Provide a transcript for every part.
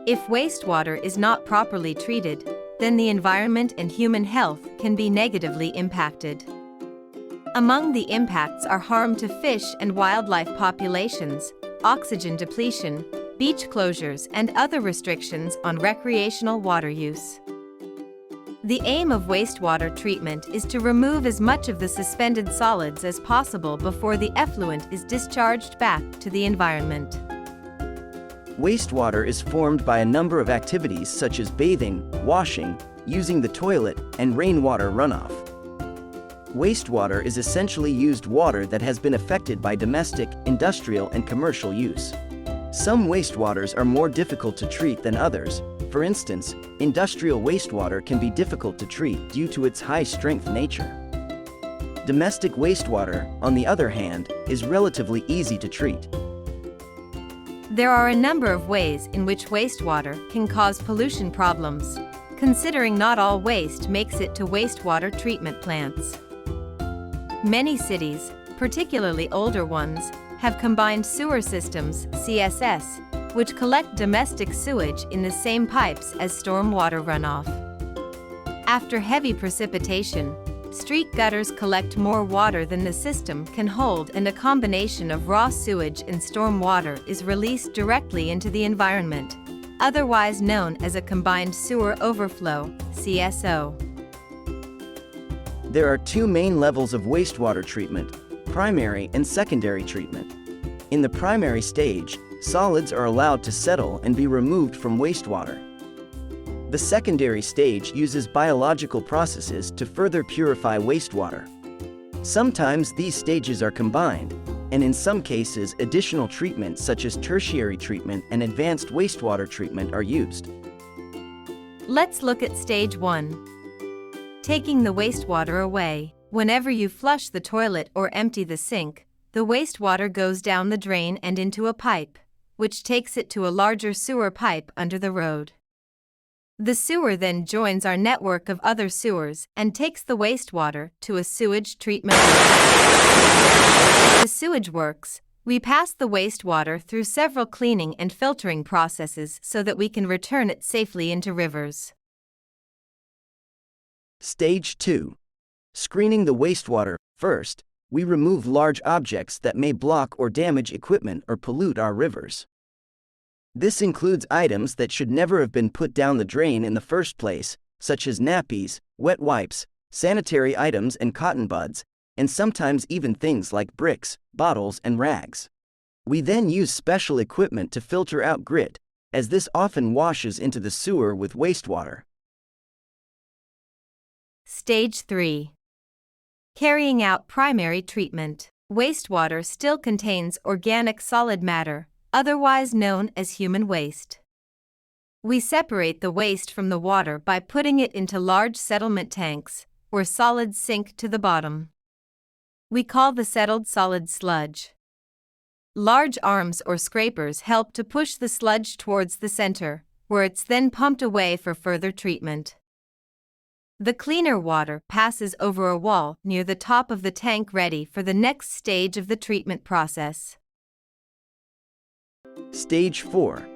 If wastewater is not properly treated, then the environment and human health can be negatively impacted. Among the impacts are harm to fish and wildlife populations, oxygen depletion, beach closures, and other restrictions on recreational water use. The aim of wastewater treatment is to remove as much of the suspended solids as possible before the effluent is discharged back to the environment. Wastewater is formed by a number of activities such as bathing, washing, using the toilet, and rainwater runoff. Wastewater is essentially used water that has been affected by domestic, industrial, and commercial use. Some wastewaters are more difficult to treat than others. For instance, industrial wastewater can be difficult to treat due to its high-strength nature. Domestic wastewater, on the other hand, is relatively easy to treat. There are a number of ways in which wastewater can cause pollution problems, considering not all waste makes it to wastewater treatment plants. Many cities, particularly older ones, have combined sewer systems, CSS, which collect domestic sewage in the same pipes as stormwater runoff. After heavy precipitation, street gutters collect more water than the system can hold, and a combination of raw sewage and storm water is released directly into the environment, otherwise known as a combined sewer overflow, CSO. There are two main levels of wastewater treatment: primary and secondary treatment. In the primary stage, solids are allowed to settle and be removed from wastewater. The secondary stage uses biological processes to further purify wastewater. Sometimes these stages are combined, and in some cases additional treatments such as tertiary treatment and advanced wastewater treatment are used. Let's look at Stage 1. Taking the wastewater away. Whenever you flush the toilet or empty the sink, the wastewater goes down the drain and into a pipe, which takes it to a larger sewer pipe under the road. The sewer then joins our network of other sewers and takes the wastewater to a sewage treatment works. The sewage works, we pass the wastewater through several cleaning and filtering processes so that we can return it safely into rivers. Stage 2. Screening the wastewater. First, we remove large objects that may block or damage equipment or pollute our rivers. This includes items that should never have been put down the drain in the first place, such as nappies, wet wipes, sanitary items and cotton buds, and sometimes even things like bricks, bottles, and rags. We then use special equipment to filter out grit, as this often washes into the sewer with wastewater. Stage 3. Carrying out primary treatment. Wastewater still contains organic solid matter, otherwise known as human waste. We separate the waste from the water by putting it into large settlement tanks, where solids sink to the bottom. We call the settled solid sludge. Large arms or scrapers help to push the sludge towards the center, where it's then pumped away for further treatment. The cleaner water passes over a wall near the top of the tank, ready for the next stage of the treatment process. Stage 4.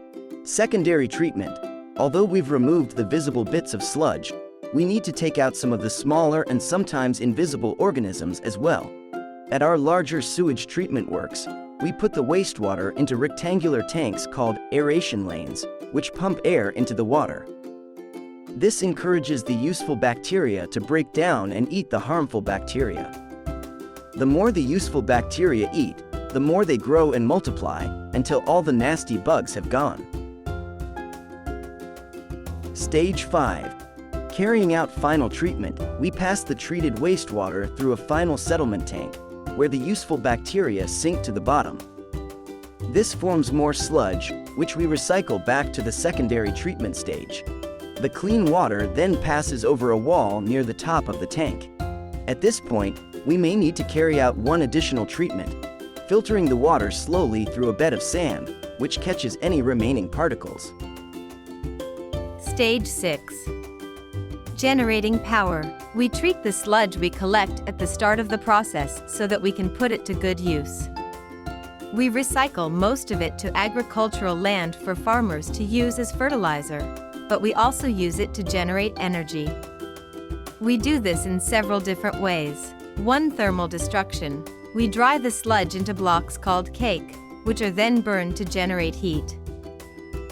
Secondary treatment. Although we've removed the visible bits of sludge, we need to take out some of the smaller and sometimes invisible organisms as well. At our larger sewage treatment works, we put the wastewater into rectangular tanks called aeration lanes, which pump air into the water. This encourages the useful bacteria to break down and eat the harmful bacteria. The more the useful bacteria eat, the more they grow and multiply, until all the nasty bugs have gone. Stage 5. Carrying out final treatment, we pass the treated wastewater through a final settlement tank, where the useful bacteria sink to the bottom. This forms more sludge, which we recycle back to the secondary treatment stage. The clean water then passes over a wall near the top of the tank. At this point, we may need to carry out one additional treatment, filtering the water slowly through a bed of sand, which catches any remaining particles. Stage 6. Generating power. We treat the sludge we collect at the start of the process so that we can put it to good use. We recycle most of it to agricultural land for farmers to use as fertilizer, but we also use it to generate energy. We do this in several different ways. 1. Thermal destruction. We dry the sludge into blocks called cake, which are then burned to generate heat.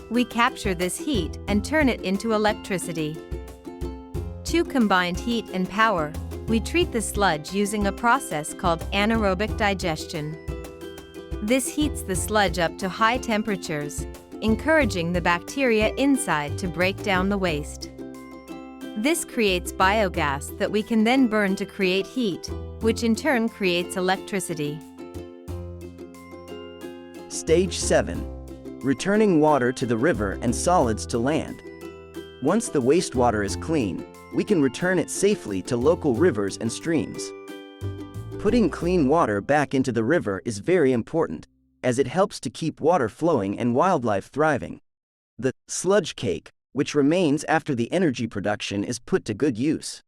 We capture this heat and turn it into electricity. 2. Combined heat and power. We treat the sludge using a process called anaerobic digestion. This heats the sludge up to high temperatures, encouraging the bacteria inside to break down the waste. This creates biogas that we can then burn to create heat, which in turn creates electricity. Stage 7. Returning water to the river and solids to land. Once the wastewater is clean, we can return it safely to local rivers and streams. Putting clean water back into the river is very important, as it helps to keep water flowing and wildlife thriving. The sludge cake, which remains after the energy production, is put to good use.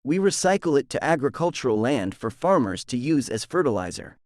We recycle it to agricultural land for farmers to use as fertilizer.